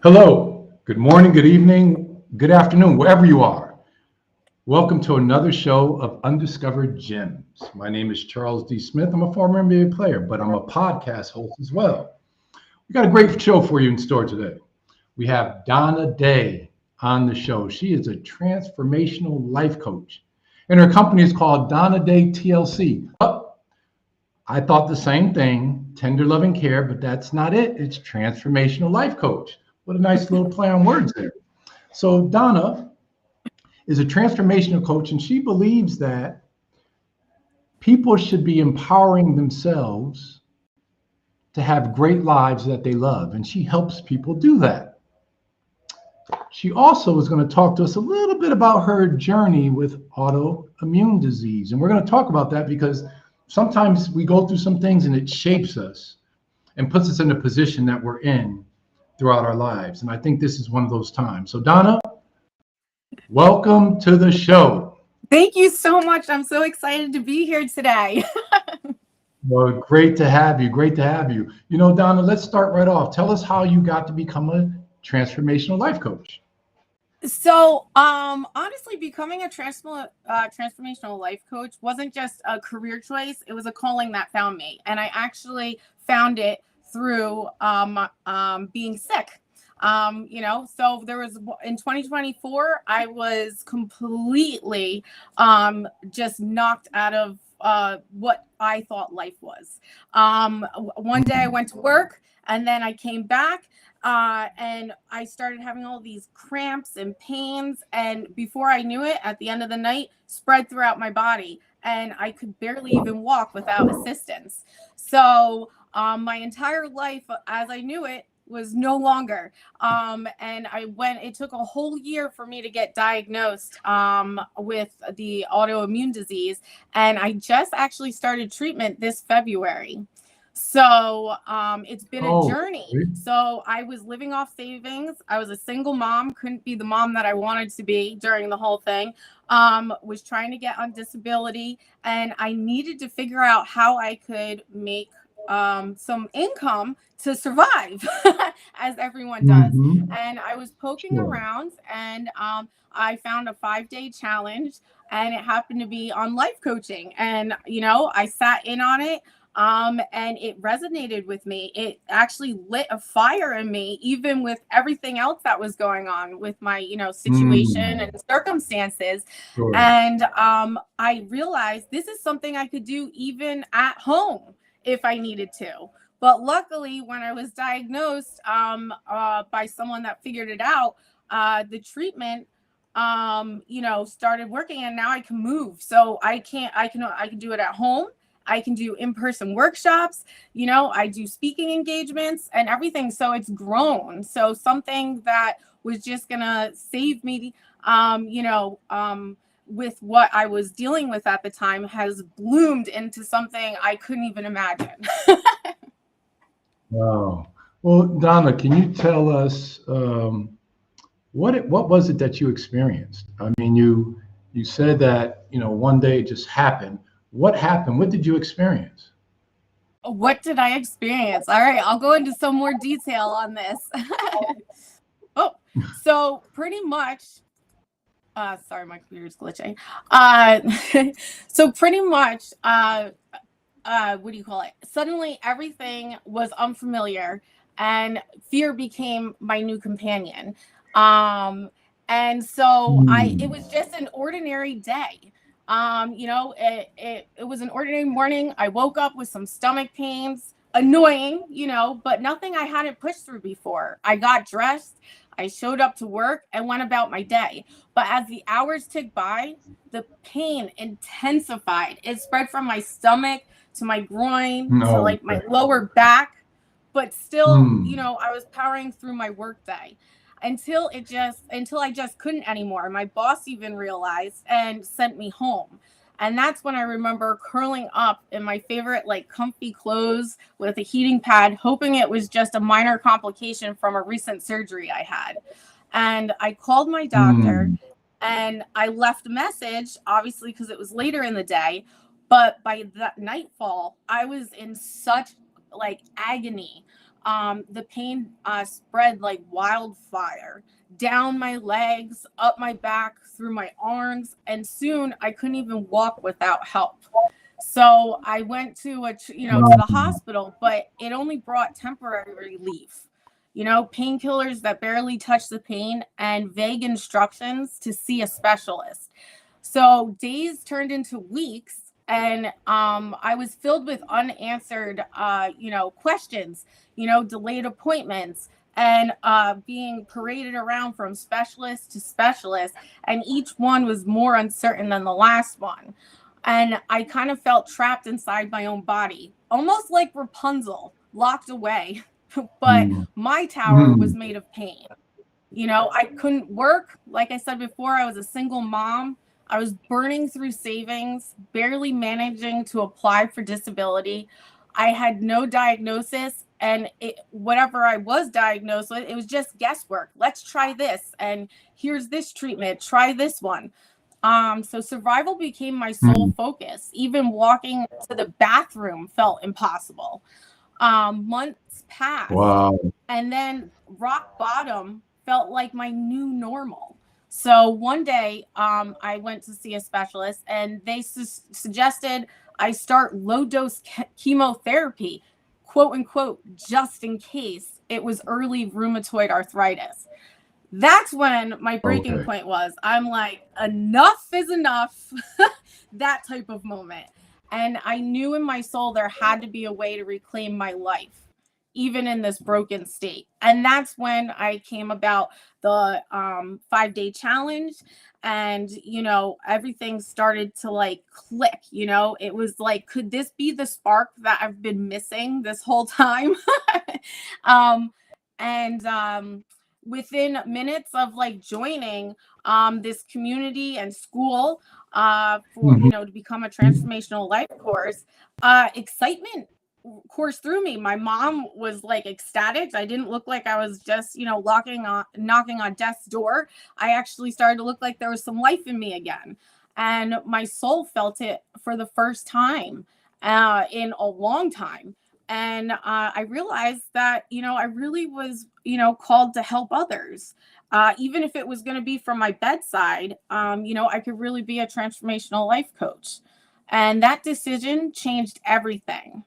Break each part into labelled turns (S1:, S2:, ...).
S1: Hello, good morning, good evening, good afternoon, wherever you are. Welcome to another show of Undiscovered Gems. My name is Charles D. Smith. I'm a former NBA player, but I'm a podcast host as well. We got a great show for you in store today. We have Donna Day on the show. She is a transformational life coach, and her company is called Donna Day TLC. I thought the same thing, tender loving care, but that's not it. It's transformational life coach. What a nice little play on words there. So Donna is a transformational coach, and she believes that people should be empowering themselves to have great lives that they love, and she helps people do that. She also is going to talk to us a little bit about her journey with autoimmune disease, and we're going to talk about that because sometimes we go through some things and it shapes us and puts us in a position that we're in throughout our lives. And I think this is one of those times. So, Donna, welcome to the show.
S2: Thank you so much. I'm so excited to be here today.
S1: Well, great to have you. Great to have you. You know, Donna, let's start right off. Tell us how you got to become a transformational life coach.
S2: So, honestly, becoming a transformational life coach wasn't just a career choice. It was a calling that found me. And I actually found it through being sick. So there was in 2024, I was completely just knocked out of what I thought life was. One day I went to work and then I came back and I started having all these cramps and pains. And before I knew it, at the end of the night, spread throughout my body. And I could barely even walk without assistance. So my entire life as I knew it was no longer. And it took a whole year for me to get diagnosed with the autoimmune disease. And I just actually started treatment this February. So it's been a journey. So I was living off savings. I was a single mom, couldn't be the mom that I wanted to be during the whole thing. Was trying to get on disability, and I needed to figure out how I could make some income to survive, as everyone does. And I was poking around, and I found a 5-day challenge, and it happened to be on life coaching. And I sat in on it. And it resonated with me. It actually lit a fire in me, even with everything else that was going on with my, situation and circumstances.
S1: Sure.
S2: And I realized this is something I could do even at home if I needed to. But luckily, when I was diagnosed by someone that figured it out, the treatment started working, and now I can move. So I can do it at home. I can do in-person workshops, I do speaking engagements and everything. So it's grown. So something that was just going to save me, with what I was dealing with at the time has bloomed into something I couldn't even imagine.
S1: Wow. Well, Donna, can you tell us what was it that you experienced? I mean, you said that, one day it just happened. What happened? What did you experience?
S2: What did I experience? All right, I'll go into some more detail on this. So pretty much, sorry, my computer's glitching. So pretty much, what do you call it? Suddenly everything was unfamiliar, and fear became my new companion. And so it was just an ordinary day. It was an ordinary morning. I woke up with some stomach pains, annoying, but nothing I hadn't pushed through before. I got dressed, I showed up to work, and went about my day. But as the hours ticked by, the pain intensified. It spread from my stomach to my groin to like my lower back. But still, I was powering through my work day until I just couldn't anymore. My boss even realized and sent me home. And that's when I remember curling up in my favorite comfy clothes with a heating pad, hoping it was just a minor complication from a recent surgery I had. And I called my doctor and I left a message, obviously because it was later in the day. But by that nightfall, I was in such agony. the pain spread like wildfire down my legs, up my back, through my arms, and soon I couldn't even walk without help. So I went to to the hospital, but it only brought temporary relief. Painkillers that barely touch the pain and vague instructions to see a specialist. So days turned into weeks, and I was filled with unanswered, questions, delayed appointments, and being paraded around from specialist to specialist, and each one was more uncertain than the last one. And I kind of felt trapped inside my own body, almost like Rapunzel, locked away. But
S1: Mm.
S2: my tower was
S1: Mm.
S2: made of pain. I couldn't work. Like I said before, I was a single mom. I was burning through savings, barely managing to apply for disability. I had no diagnosis, and whatever I was diagnosed with, it was just guesswork. Let's try this, and here's this treatment. Try this one. So survival became my sole
S1: Mm.
S2: focus. Even walking to the bathroom felt impossible. Months passed,
S1: Wow.
S2: and then rock bottom felt like my new normal. So one day, I went to see a specialist, and they suggested I start low dose chemotherapy, quote unquote, just in case it was early rheumatoid arthritis. That's when my breaking
S1: Okay.
S2: point was. I'm like, enough is enough. That type of moment. And I knew in my soul there had to be a way to reclaim my life, even in this broken state. And that's when I came about the 5-day challenge. And, everything started to like click. It was like, could this be the spark that I've been missing this whole time? um, and within minutes of like joining this community and school for
S1: Mhm.
S2: to become a transformational life course, excitement coursed through me. My mom was like ecstatic. I didn't look like I was just knocking on death's door. I actually started to look like there was some life in me again, and my soul felt it for the first time in a long time. And I realized that I really was called to help others, even if it was going to be from my bedside. I could really be a transformational life coach, and that decision changed everything.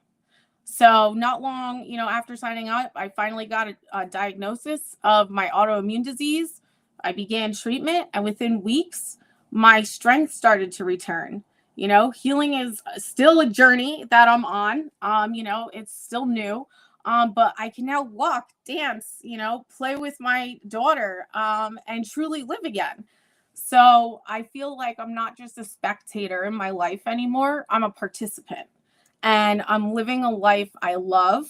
S2: So not long, after signing up, I finally got a diagnosis of my autoimmune disease. I began treatment, and within weeks, my strength started to return. Healing is still a journey that I'm on. It's still new. But I can now walk, dance, play with my daughter, and truly live again. So I feel like I'm not just a spectator in my life anymore. I'm a participant, and I'm living a life I love,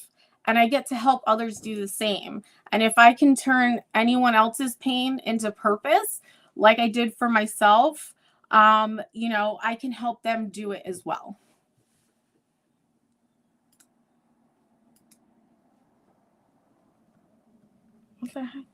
S2: and I get to help others do the same. And if I can turn anyone else's pain into purpose, like I did for myself, I can help them do it as well. What the heck?